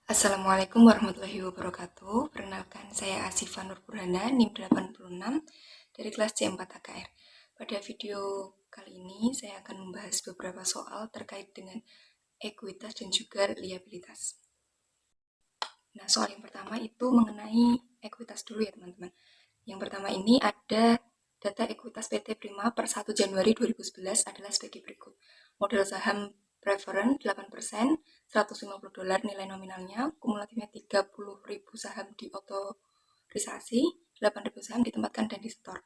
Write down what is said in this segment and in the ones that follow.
Assalamualaikum warahmatullahi wabarakatuh. Perkenalkan, saya Asifa Nur Burhana, NIM 86 dari kelas C4 HKR. Pada video kali ini, saya akan membahas beberapa soal terkait dengan ekuitas dan juga liabilitas. Nah, soal yang pertama itu mengenai ekuitas dulu ya teman-teman. Yang pertama ini ada data ekuitas PT Prima per 1 Januari 2011 adalah sebagai berikut. Modal saham preference 8%, $150 nilai nominalnya, kumulatifnya 30.000 saham diotorisasi, 8.000 saham ditempatkan dan disetor.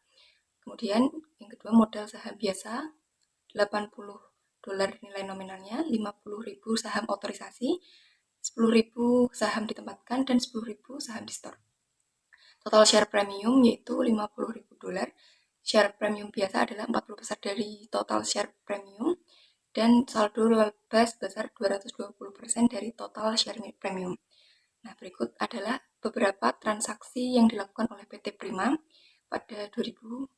Kemudian yang kedua modal saham biasa, $80 nilai nominalnya, 50.000 saham otorisasi, 10.000 saham ditempatkan dan 10.000 saham disetor. Total share premium yaitu $50.000. Share premium biasa adalah 40% dari total share premium dan saldo laba sebesar 220% dari total share premium. Nah, berikut adalah beberapa transaksi yang dilakukan oleh PT Prima pada 2011.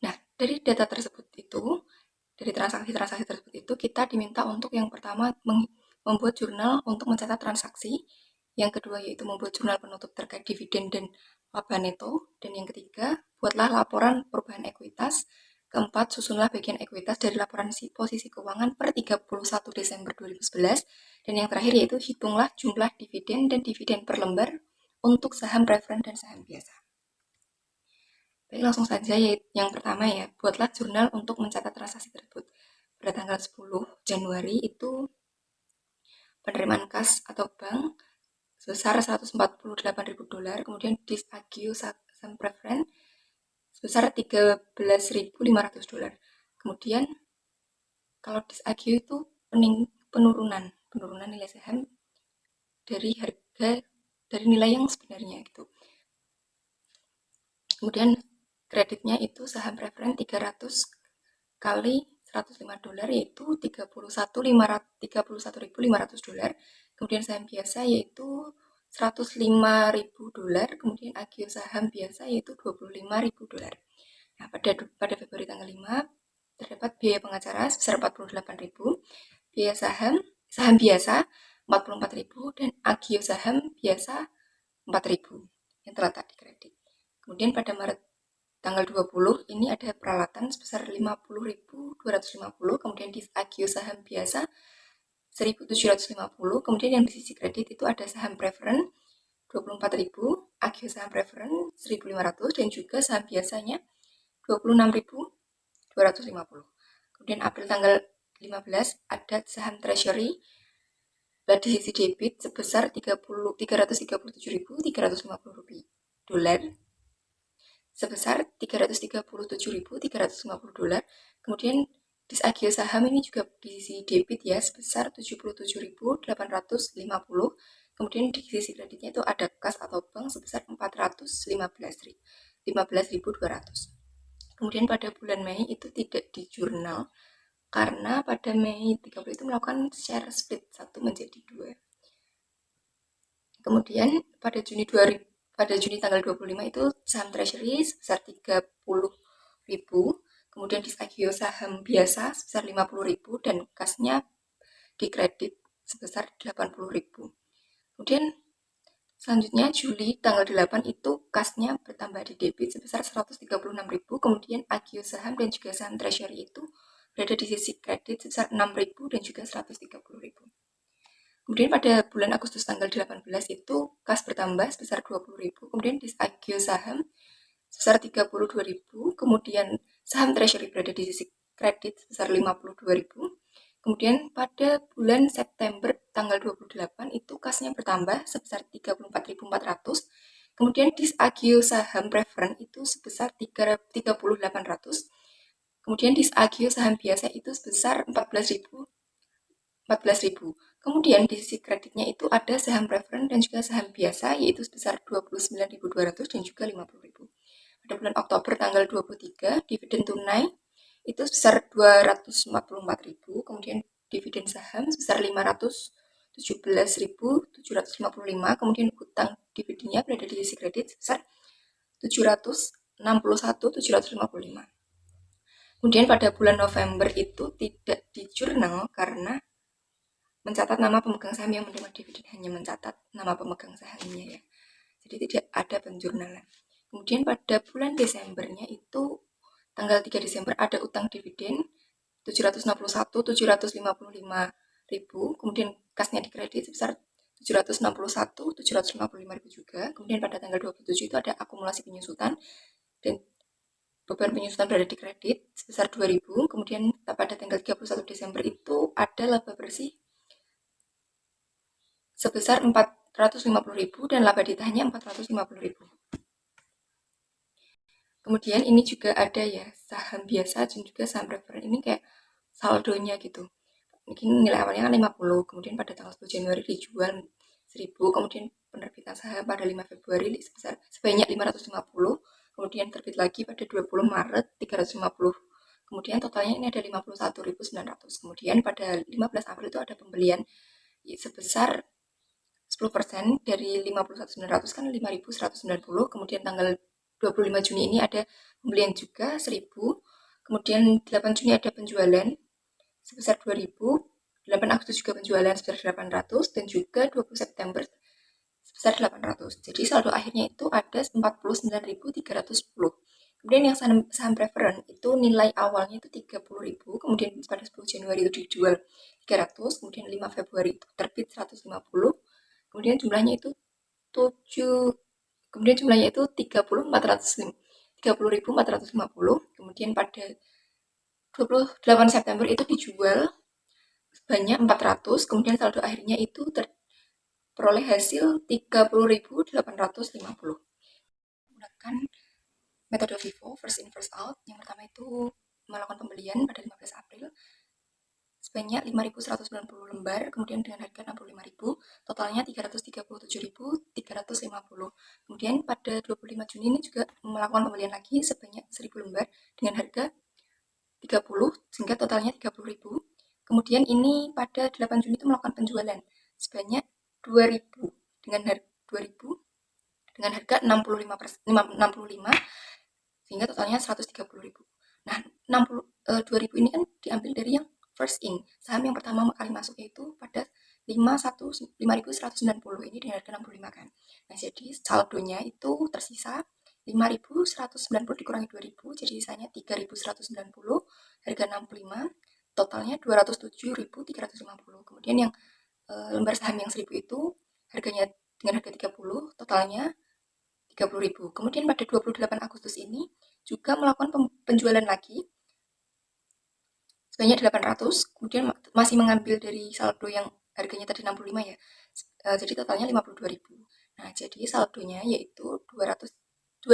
Nah, dari data tersebut itu, dari transaksi-transaksi tersebut itu, kita diminta untuk yang pertama membuat jurnal untuk mencatat transaksi, yang kedua yaitu membuat jurnal penutup terkait dividen dan laba neto, dan yang ketiga, buatlah laporan perubahan ekuitas, keempat, susunlah bagian ekuitas dari laporan posisi keuangan per 31 Desember 2011, dan yang terakhir yaitu hitunglah jumlah dividen dan dividen per lembar untuk saham preference dan saham biasa. Baik, langsung saja yang pertama ya, buatlah jurnal untuk mencatat transaksi tersebut. Pada tanggal 10 Januari itu penerimaan kas atau bank sebesar $148.000, kemudian disagio saham preference sebesar $13.500. Kemudian kalau disagio itu penurunan nilai saham dari harga dari nilai yang sebenarnya gitu. Kemudian kreditnya itu saham preference 300 kali $105 yaitu $31.500. Kemudian saham biasa yaitu $105.000, kemudian agio saham biasa yaitu $25.000. Nah, pada Februari tanggal 5 terdapat biaya pengacara sebesar $48.000, biaya saham biasa $44.000 dan agio saham biasa $4.000 yang telah tak dikredit. Kemudian pada Maret tanggal 20 ini ada peralatan sebesar 50.250, kemudian di agio saham biasa 1.750, kemudian yang di sisi kredit itu ada saham preference 24.000, agio saham preference 1.500 dan juga saham biasanya 26.250. Kemudian April tanggal 15 ada saham treasury di sisi debit sebesar $337.350 sebesar $337.350. Kemudian disagio saham ini juga di sisi debit ya sebesar $77.850. Kemudian di sisi kreditnya itu ada kas atau bank sebesar $415.200. Kemudian pada bulan Mei itu tidak di jurnal karena pada Mei 30 itu melakukan share split 1 menjadi 2. Kemudian pada Juni tanggal 25 itu saham treasury sebesar 30.000, kemudian disagio saham biasa sebesar 50.000 dan kasnya dikredit sebesar 80.000. Kemudian selanjutnya Juli tanggal 8 itu kasnya bertambah di debit sebesar 136.000, kemudian agio saham dan juga saham treasury itu berada di sisi kredit sebesar 6.000 dan juga 130.000. Kemudian pada bulan Agustus tanggal 18 itu kas bertambah sebesar 20.000, kemudian disagio saham sebesar 32.000, kemudian saham treasury berada di sisi kredit sebesar 52.000. Kemudian pada bulan September tanggal 28 itu kasnya bertambah sebesar 34.400, kemudian disagio saham preference itu sebesar 30.800, kemudian disagio saham biasa itu sebesar 14.000. Kemudian di sisi kreditnya itu ada saham preference dan juga saham biasa yaitu sebesar 29.200 dan juga 50.000. Pada bulan Oktober tanggal 23 dividen tunai itu sebesar 244.000, kemudian dividen saham sebesar 517.755, kemudian hutang dividennya berada di sisi kredit sebesar 761.755. Kemudian pada bulan November itu tidak di jurnal karena mencatat nama pemegang saham yang menerima dividen, hanya mencatat nama pemegang sahamnya ya. Jadi tidak ada penjurnalan. Kemudian pada bulan Desembernya itu tanggal 3 Desember ada utang dividen 761.755.000, kemudian kasnya dikredit sebesar 761.755.000 juga. Kemudian pada tanggal 27 itu ada akumulasi penyusutan dan beban penyusutan berada di kredit sebesar 2.000. Kemudian pada tanggal 31 Desember itu ada laba bersih sebesar 450.000 dan laba ditahannya 450.000. Kemudian ini juga ada ya saham biasa dan juga saham preferen, ini kayak saldonya gitu. Mungkin nilai awalnya kan 50, kemudian pada tanggal 1 Januari dijual 1.000, kemudian penerbitan saham pada 5 Februari sebesar sebanyak 550, kemudian terbit lagi pada 20 Maret 350. Kemudian totalnya ini ada 51.900. Kemudian pada 15 April itu ada pembelian sebesar 10% dari 51.900 kan 5.190. Kemudian tanggal 25 Juni ini ada pembelian juga 1.000. Kemudian 8 Juni ada penjualan sebesar 2.000. 8 Agustus juga penjualan sebesar 800 dan juga 20 September sebesar 800. Jadi saldo akhirnya itu ada 49.310. Kemudian yang saham preferen itu nilai awalnya itu 30.000, kemudian pada 10 Januari itu dijual 300, kemudian 5 Februari itu terbit 150, kemudian jumlahnya itu 7, kemudian jumlahnya itu 30.450, kemudian pada 28 September itu dijual sebanyak 400, kemudian saldo akhirnya itu terperoleh hasil 30.850. Menggunakan metode FIFO, first in first out. Yang pertama itu melakukan pembelian pada 15 April sebanyak 5.190 lembar, kemudian dengan harga 65.000, totalnya 337.350. Kemudian pada 25 Juni ini juga melakukan pembelian lagi sebanyak 1.000 lembar dengan harga 30, sehingga totalnya 30.000. Kemudian ini pada 8 Juni itu melakukan penjualan sebanyak 2.000 dengan harga 2.000 dengan harga 65 sehingga totalnya 130.000. Nah, 2.000 ini kan diambil dari yang first in. Saham yang pertama kali masuk itu pada 5.190 ini dengan harga 65 kan. Nah, jadi saldonya itu tersisa 5.190 dikurangi 2.000, jadi sisanya 3.190, harga 65, totalnya 207.350. Kemudian yang lembar saham yang 1.000 itu harganya dengan harga 30, totalnya 30.000. Kemudian pada 28 Agustus ini juga melakukan penjualan lagi sebanyak 800, kemudian masih mengambil dari saldo yang harganya tadi 65 ya. Jadi totalnya 52.000. Nah, jadi saldonya yaitu 2.390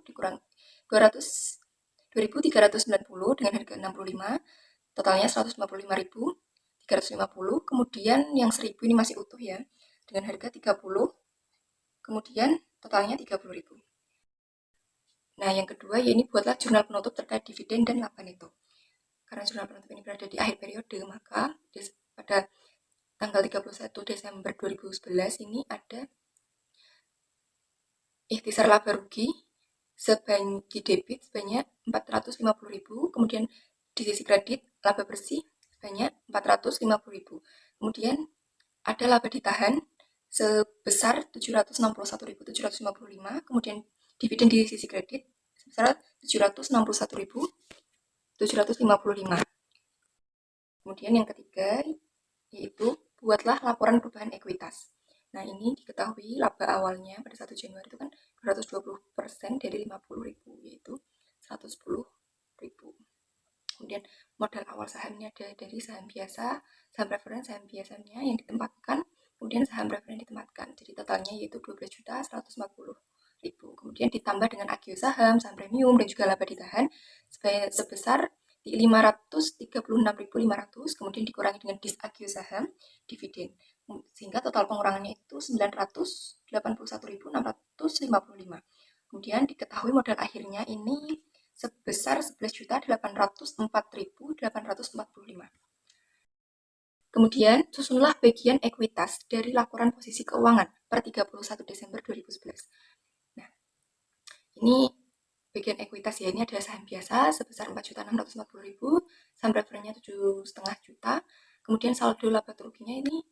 dikurang 2.390 dengan harga 65, totalnya 155.350. Kemudian yang 1.000 ini masih utuh ya, dengan harga 30, kemudian totalnya 30.000. Nah, yang kedua, ya ini buatlah jurnal penutup terkait dividen dan laba neto. Karena jurnal penutup ini berada di akhir periode, maka pada tanggal 31 Desember 2011 ini ada ikhtisar laba rugi di debit sebanyak 450.000, kemudian di sisi kredit laba bersih sebanyak 450.000. Kemudian ada laba ditahan sebesar 761.755, kemudian dividen di sisi kredit sebesar 761.755. Kemudian yang ketiga yaitu buatlah laporan perubahan ekuitas. Nah, ini diketahui laba awalnya pada 1 Januari itu kan 220% dari 50.000, yaitu 110.000. Kemudian modal awal sahamnya ada dari saham biasa, saham preferen, saham biasanya yang ditempatkan, kemudian saham preferen ditempatkan. Jadi totalnya yaitu 12.140.000. Kemudian ditambah dengan agio saham, saham premium, dan juga laba ditahan sebesar 536.500, kemudian dikurangi dengan disagio saham, dividen. Sehingga total pengurangannya itu 981.655. Kemudian diketahui modal akhirnya ini sebesar 11.804.845. Kemudian susunlah bagian ekuitas dari laporan posisi keuangan per 31 Desember 2011. Nah, ini bagian ekuitas ya, ini adalah saham biasa sebesar 4.640.000, saham preferennya 7,5 juta, kemudian saldo laba ruginya ini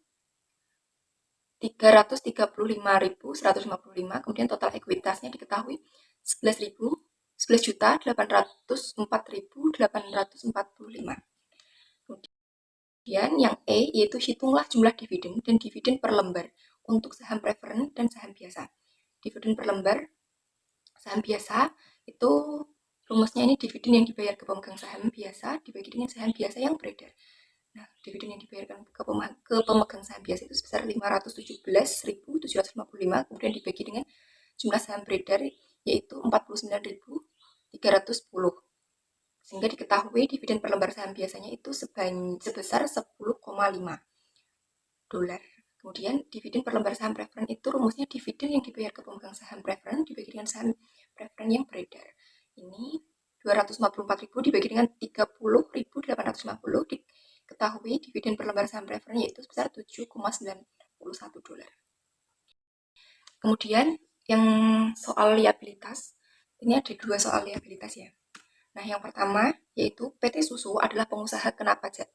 335.155, kemudian total ekuitasnya diketahui 11.juta804.845. Kemudian yang E yaitu hitunglah jumlah dividen dan dividen per lembar untuk saham preferen dan saham biasa. Dividen per lembar saham biasa itu rumusnya ini dividen yang dibayar ke pemegang saham biasa dibagi dengan saham biasa yang beredar. Nah, dividen yang dibayarkan ke pemegang saham biasa itu sebesar 517.755, kemudian dibagi dengan jumlah saham beredar yaitu 49.310. Sehingga diketahui dividen per lembar saham biasanya itu sebesar 10,5 dolar. Kemudian dividen per lembar saham preferen itu rumusnya dividen yang dibayar ke pemegang saham preferen dibagi dengan saham preferen yang beredar. Ini 254.000 dibagi dengan 30.850, diketahui dividen per lembar saham preferen yaitu sebesar 7,91 dolar. Kemudian yang soal liabilitas, ini ada 2 soal liabilitas ya. Nah, yang pertama yaitu PT Susu adalah pengusaha kena pajak.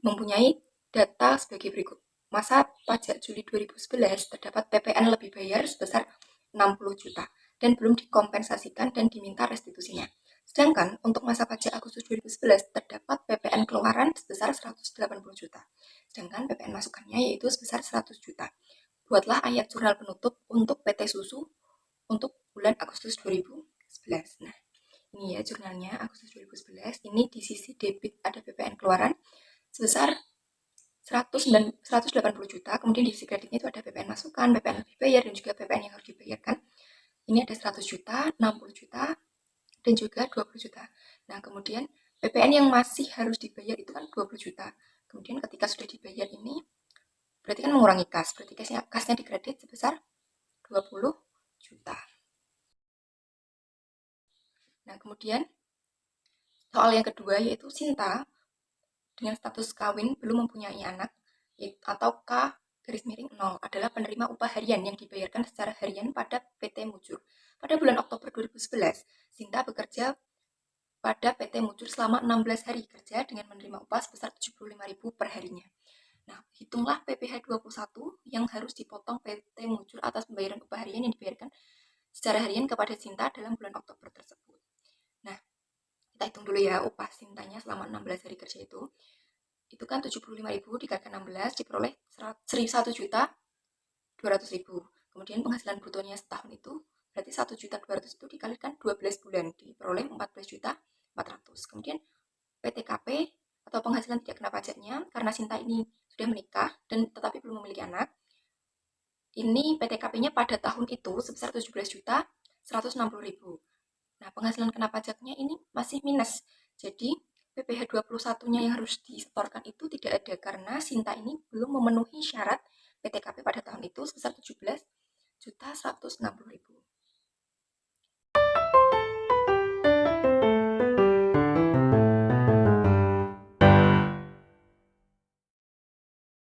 Mempunyai data sebagai berikut. Masa pajak Juli 2011 terdapat PPN lebih bayar sebesar 60 juta dan belum dikompensasikan dan diminta restitusinya. Sedangkan untuk masa pajak Agustus 2011 terdapat PPN keluaran sebesar 180 juta. Sedangkan PPN masukannya yaitu sebesar 100 juta. Buatlah ayat jurnal penutup untuk PT Susu untuk bulan Agustus 2011. Nah, ini ya jurnalnya Agustus 2011. Ini di sisi debit ada PPN keluaran sebesar 180 juta, kemudian di sisi kreditnya itu ada PPN masukan, PPN lebih bayar, dan juga PPN yang harus dibayarkan. Ini ada 100 juta, 60 juta, dan juga 20 juta. Nah, kemudian PPN yang masih harus dibayar itu kan 20 juta. Kemudian ketika sudah dibayar ini, berarti kan mengurangi kas. Berarti kasnya dikredit sebesar 20 juta. Nah, kemudian soal yang kedua yaitu Sinta dengan status kawin belum mempunyai anak atau K-0 adalah penerima upah harian yang dibayarkan secara harian pada PT Mujur. Pada bulan Oktober 2011, Sinta bekerja pada PT Mujur selama 16 hari kerja dengan menerima upah sebesar 75.000 per harinya. Nah, hitunglah PPh 21 yang harus dipotong PT Mujur atas pembayaran upah harian yang dibayarkan secara harian kepada Sinta dalam bulan Oktober tersebut. Nah, kita hitung dulu ya upah Sintanya selama 16 hari kerja itu kan 75.000 dikalikan 16 diperoleh 1.200.000. Kemudian penghasilan brutonya setahun itu berarti 1.200.000 itu dikalikan 12 bulan diperoleh 14.400. Kemudian PTKP atau penghasilan tidak kena pajaknya karena Sinta ini sudah menikah dan tetapi belum memiliki anak. Ini PTKP-nya pada tahun itu sebesar 17.160.000. Nah, penghasilan kena pajaknya ini masih minus. Jadi PPh 21-nya yang harus disetorkan itu tidak ada karena Sinta ini belum memenuhi syarat PTKP pada tahun itu sebesar 17.160.000.